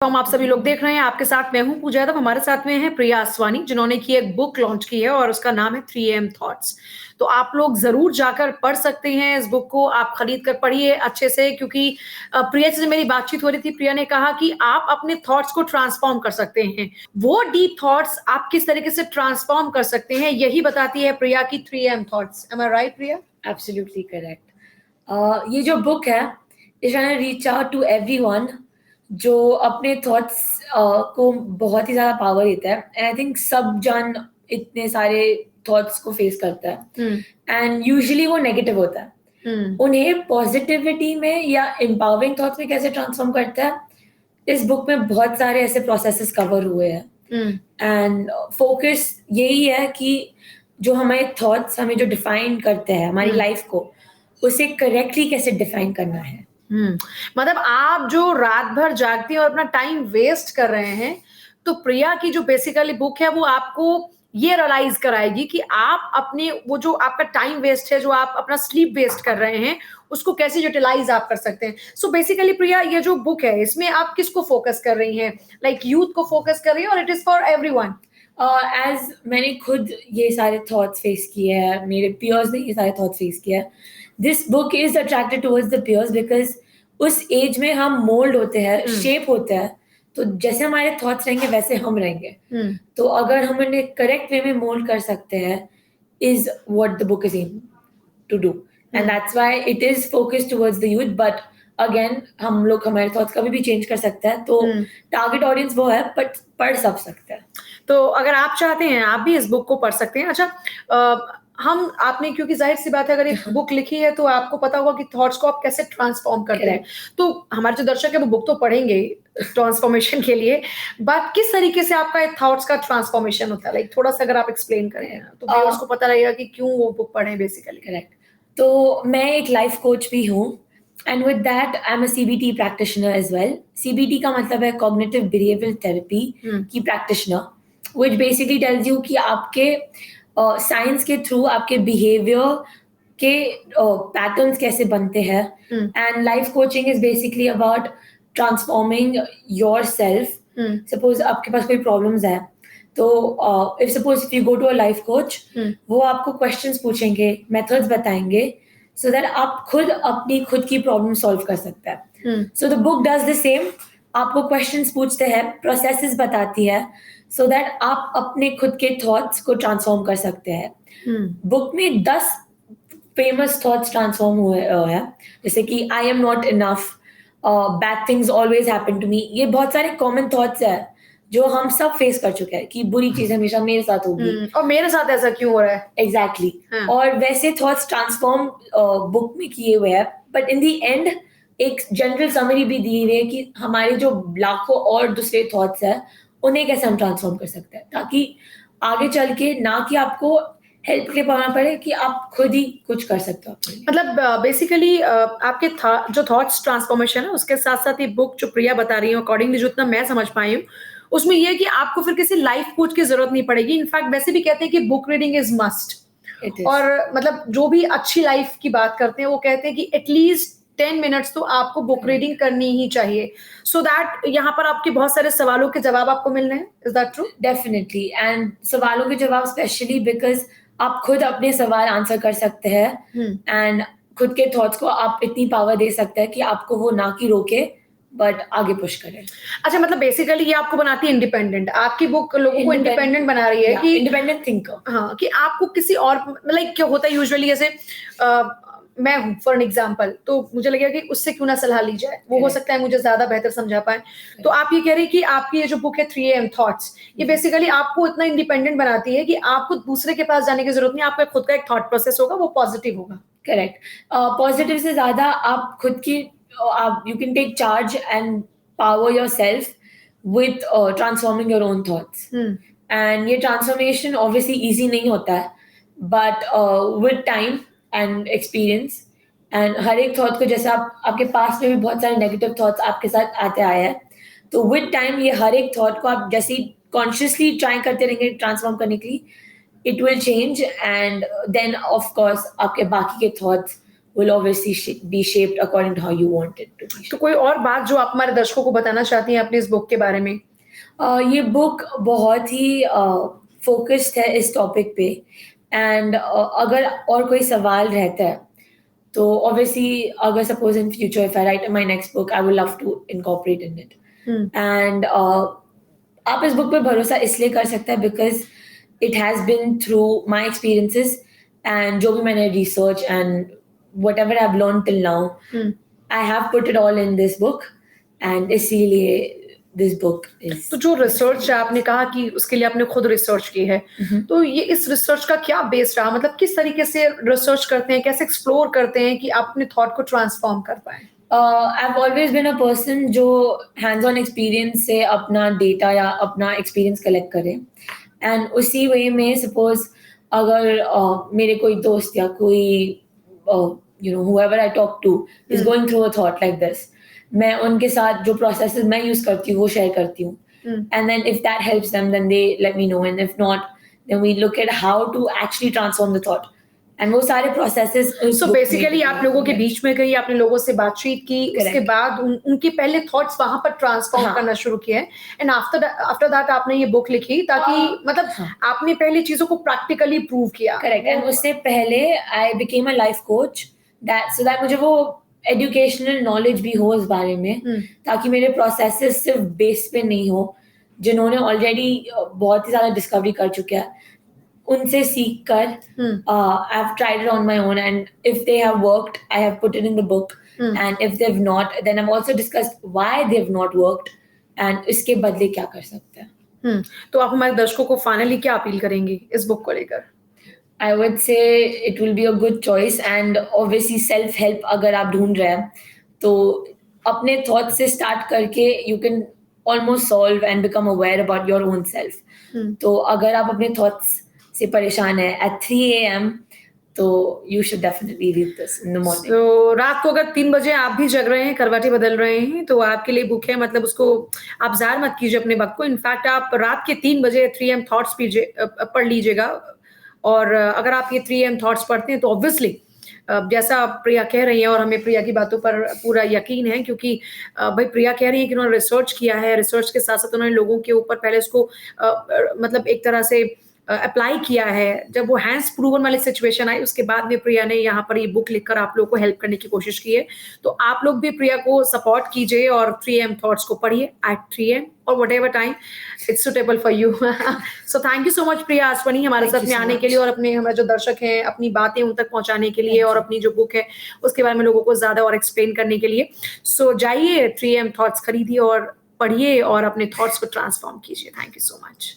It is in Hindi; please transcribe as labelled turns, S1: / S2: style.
S1: हम आप सभी लोग देख रहे हैं, आपके साथ मैं हूं पूजा यादव। हमारे साथ में है प्रिया आसवानी, जिन्होंने की एक बुक लॉन्च की है और उसका नाम है 3 AM थॉट्स। तो आप लोग जरूर जाकर पढ़ सकते हैं इस बुक को। आप खरीद कर पढ़िए अच्छे से, क्योंकि प्रिया से मेरी बातचीत हो रही थी। प्रिया ने कहा कि आप अपने थॉट्स को ट्रांसफॉर्म कर सकते हैं। वो डीप थॉट्स आप किस तरीके से ट्रांसफॉर्म कर सकते हैं, यही बताती है प्रिया की 3 AM thoughts. Am I right Priya?
S2: Absolutely correct. ये जो बुक है is trying to reach out to everyone जो अपने थॉट्स को बहुत ही ज़्यादा पावर देता है। एंड आई थिंक सब जन इतने सारे थॉट्स को फेस करता है एंड यूजुअली वो नेगेटिव होता है। उन्हें पॉजिटिविटी में या एम्पावरिंग थॉट्स में कैसे ट्रांसफॉर्म करता है, इस बुक में बहुत सारे ऐसे प्रोसेसेस कवर हुए हैं। एंड फोकस यही है कि जो हमारे थॉट्स हमें जो डिफाइन करते हैं हमारी लाइफ को, उसे करेक्टली कैसे डिफाइन करना है।
S1: मतलब आप जो रात भर जागती हैं और अपना टाइम वेस्ट कर रहे हैं, तो प्रिया की जो बेसिकली बुक है वो आपको ये रियलाइज कराएगी कि आप अपने वो जो आपका टाइम वेस्ट है, जो आप अपना स्लीप वेस्ट कर रहे हैं, उसको कैसे यूटिलाइज आप कर सकते हैं। सो बेसिकली प्रिया, ये जो बुक है इसमें आप किसको फोकस कर रही हैं? लाइक यूथ को फोकस कर रही हैं और it is for everyone?
S2: As मैंने खुद ये सारे थॉट्स फेस किए हैं, मेरे पियर्स ने ये सारे थॉट्स फेस किया है। This book is attracted towards the peers because उस एज में हम मोल्ड होते हैं, शेप होते हैं। तो जैसे हमारे थॉट्स रहेंगे वैसे हम रहेंगे। तो अगर हम उन्हें करेक्ट वे में मोल्ड कर सकते हैं, is what the book is aim to do. And that's why it is focused towards the youth. But again हम लोग हमारे थॉट्स कभी भी चेंज कर सकते हैं। तो टारगेट ऑडियंस वो है, बट पढ़ सब सकते हैं।
S1: तो अगर आप चाहते हैं, आप भी इस बुक को पढ़ सकते हैं। अच्छा, हम आपने, क्योंकि जाहिर सी बात है, अगर एक बुक लिखी है तो आपको पता होगा कि थॉट्स को आप कैसे ट्रांसफॉर्म करते हैं। तो हमारे जो दर्शक है वो बुक तो पढ़ेंगे ट्रांसफॉर्मेशन के लिए, बट किस तरीके से आपका थॉट्स का ट्रांसफॉर्मेशन होता है? लाइक थोड़ा सा अगर आप एक्सप्लेन करें तो व्यूअर्स को पता लगेगा कि क्यों वो बुक पढ़ें बेसिकली।
S2: करेक्ट। तो मैं एक लाइफ कोच भी हूँ and with that I am a CBT practitioner as well. CBT का मतलब है कॉग्निटिव बिहेवियरल थेरेपी की practitioner, which basically tells you कि आपके साइंस के थ्रू आपके बिहेवियर के पैटर्न्स कैसे बनते हैं। And life coaching is basically about transforming yourself. Suppose आपके पास कोई प्रॉब्लम्स है, तो if suppose if you go to a life coach, वो आपको क्वेश्चंस पूछेंगे, मेथड्स बताएंगे, सो दैट आप खुद की प्रॉब्लम सॉल्व कर सकते हैं। So the book does the same. आपको क्वेश्चंस पूछते हैं, प्रोसेसेस बताती है, सो दैट आप अपने खुद के थॉट्स को ट्रांसफॉर्म कर सकते हैं। बुक में 10 फेमस थॉट्स ट्रांसफॉर्म हुए हैं, जैसे कि I am not enough, bad things always happen to me. ये बहुत सारे कॉमन थॉट्स है जो हम सब फेस कर चुके हैं कि बुरी चीज हमेशा मेरे साथ होगी
S1: और मेरे साथ ऐसा क्यों हो रहा है।
S2: एग्जैक्टली। और वैसे थॉट्स ट्रांसफॉर्म बुक में किए हुए हैं, बट इन द एंड एक जनरल समरी भी दी हुई है कि हमारे जो लाखों और दूसरे थॉट्स है उन्हें कैसे हम ट्रांसफॉर्म कर सकते हैं, ताकि आगे चल के ना कि आपको हेल्प के पाना पड़े, कि आप खुद ही कुछ कर सकते हो।
S1: मतलब बेसिकली आपके जो थॉट्स ट्रांसफॉर्मेशन है उसके साथ साथ ये बुक जो प्रिया बता रही है, अकॉर्डिंगली जितना मैं समझ पाई हूँ, उसमें ये है कि आपको फिर किसी लाइफ कोच की जरूरत नहीं पड़ेगी। इनफैक्ट वैसे भी कहते हैं कि बुक रीडिंग इज मस्ट। और मतलब जो भी अच्छी लाइफ की बात करते हैं वो कहते हैं कि एटलीस्ट 10 मिनट्स तो आपको बुक रीडिंग करनी ही चाहिए, सो दैट यहाँ पर आपके बहुत सारे सवालों के जवाब आपको मिल रहे हैं। Is that true?
S2: Definitely. And सवालों के जवाब स्पेशली बिकॉज आप खुद अपने सवाल आंसर कर सकते हैं एंड खुद के थॉट्स को आप इतनी पावर दे सकते हैं कि आपको वो ना कि रोके बट आगे पुश करें।
S1: अच्छा, मतलब बेसिकली ये आपको बनाती है इंडिपेंडेंट। आपकी बुक लोगों को इंडिपेंडेंट बना रही है कि
S2: इंडिपेंडेंट थिंकर।
S1: हाँ, कि आपको किसी और, लाइक क्या होता है यूजुअली, जैसे मैं हूँ फॉर एन एग्जाम्पल, तो मुझे लगेगा कि उससे क्यों ना सलाह ली जाए, वो हो सकता है मुझे ज्यादा बेहतर समझा पाए। तो आप ये कह रही कि आपकी ये जो बुक है 3 AM थॉट्स, ये बेसिकली आपको इतना इंडिपेंडेंट बनाती है कि आपको दूसरे के पास जाने की जरूरत नहीं, आपका खुद का एक थॉट प्रोसेस होगा, वो पॉजिटिव होगा।
S2: करेक्ट। पॉजिटिव से ज्यादा आप खुद की you can take charge and power yourself with transforming your own thoughts. And ये transformation obviously easy नहीं होता है, but with time and experience and हर एक thought को, जैसे आपके पास में भी बहुत सारे negative thoughts आपके साथ आते आए हैं, तो with time ये हर एक thought को आप जैसे consciously try करते रहेंगे transform करने के लिए, it will change and then of course आपके बाकी के thoughts will obviously be shaped according to how you want it to be.
S1: तो कोई और बात जो आप हमारे दर्शकों को बताना चाहती हैं अपनी इस बुक के बारे में?
S2: ये बुक बहुत ही फोकस्ड है इस टॉपिक पे एंड अगर और कोई सवाल रहता है तो ऑब्वियसली अगर suppose in future if I write my next book I would love to incorporate in it and आप इस बुक पे भरोसा इसलिए कर सकते हैं because it has been through my experiences and जो भी मैंने research and whatever I learn till now I have put it all in this book and इसीलिए दिस बुक इज
S1: तो जो रिसर्च आपने कहा कि उसके लिए आपने खुद रिसर्च की है, तो ये इस रिसर्च का क्या बेस रहा? मतलब किस तरीके से रिसर्च करते हैं, कैसे एक्सप्लोर करते हैं कि आप अपने थॉट को ट्रांसफॉर्म कर पाए?
S2: I've always been a person जो hands on experience से अपना डेटा या अपना एक्सपीरियंस कलेक्ट करे एंड उसी वे में सपोज अगर मेरे कोई दोस्त या कोई whoever I talk to is going through a thought like this, मैं उनके साथ जो प्रोसेसेस मैं यूज करती हूँ वो शेयर करती हूँ and then if that helps them then they let me know and if not then we look at how to actually transform the thought and वो सारे प्रोसेसेस
S1: सो बेसिकली आप लोगों के बीच में गई, आपने लोगों से बातचीत की, उसके बाद उनके पहले थॉट्स वहां पर ट्रांसफॉर्म करना शुरू किए एंड आफ्टर दैट आपने ये बुक लिखी ताकि मतलब आपने पहले चीजों को प्रैक्टिकली प्रूव किया।
S2: करेक्ट एंड उससे पहले I became a life coach that so that मुझे वो एजुकेशनल नॉलेज भी हो इस बारे में ताकि मेरे प्रोसेसेस सिर्फ बेस पे नहीं हो, जिन्होंने ऑलरेडी बहुत ही ज्यादा डिस्कवरी कर चुके हैं उनसे सीख कर I have tried it on my own and if they have worked I have put it in the book and if they have not then I have also discussed why they have not worked and इसके बदले क्या कर सकते हैं।
S1: तो आप हमारे दर्शकों को फाइनली क्या अपील करेंगे इस बुक को लेकर?
S2: I would say it will be a good choice and obviously self help अगर आप ढूंढ रहे हैं तो अपने thoughts से start करके you can almost solve and become aware about your own self. तो अगर आप अपने thoughts से परेशान हैं at 3 AM तो you should definitely read this in the morning.
S1: तो रात को अगर 3 बजे आप भी जग रहे हैं, करवटें बदल रहे हैं तो आपके लिए बुक है, मतलब उसको आप ज़ाया मत कीजिए अपने वक्त को। इनफैक्ट आप रात के 3 बजे 3 AM थॉट्स पढ़ लीजिएगा और अगर आप ये 3 AM थॉट्स पढ़ते हैं तो ऑब्वियसली जैसा प्रिया कह रही हैं और हमें प्रिया की बातों पर पूरा यकीन है क्योंकि भाई प्रिया कह रही है कि उन्होंने रिसर्च किया है, रिसर्च के साथ साथ उन्होंने लोगों के ऊपर पहले उसको मतलब एक तरह से अप्लाई किया है। जब वो हैंड्स प्रूवन वाली सिचुएशन आई उसके बाद में प्रिया ने यहाँ पर ये बुक लिखकर आप लोगों को हेल्प करने की कोशिश की है। तो आप लोग भी प्रिया को सपोर्ट कीजिए और 3 AM थॉट्स को पढ़िए एट 3 AM और whatever time it's suitable for you. So thank you so much Priya Aswani हमारे साथ में आने के लिए और अपने हमारे जो दर्शक हैं अपनी बातें उन तक पहुंचाने के लिए और अपनी जो बुक है उसके बारे में लोगों को ज्यादा और एक्सप्लेन करने के लिए। सो जाइए 3 AM थॉट्स खरीदिए और पढ़िए और अपने थॉट्स को ट्रांसफॉर्म कीजिए। Thank you so much.